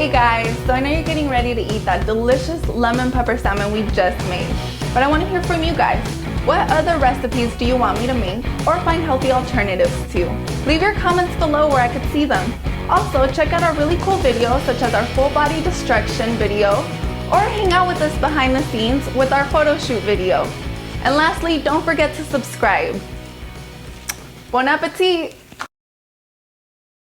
Hey guys, so I know you're getting ready to eat that delicious lemon pepper salmon we just made, but I want to hear from you guys. What other recipes do you want me to make or find healthy alternatives to? Leave your comments below where I could see them. Also, check out our really cool videos such as our full body destruction video, or hang out with us behind the scenes with our photo shoot video. And lastly, don't forget to subscribe. Bon appetit!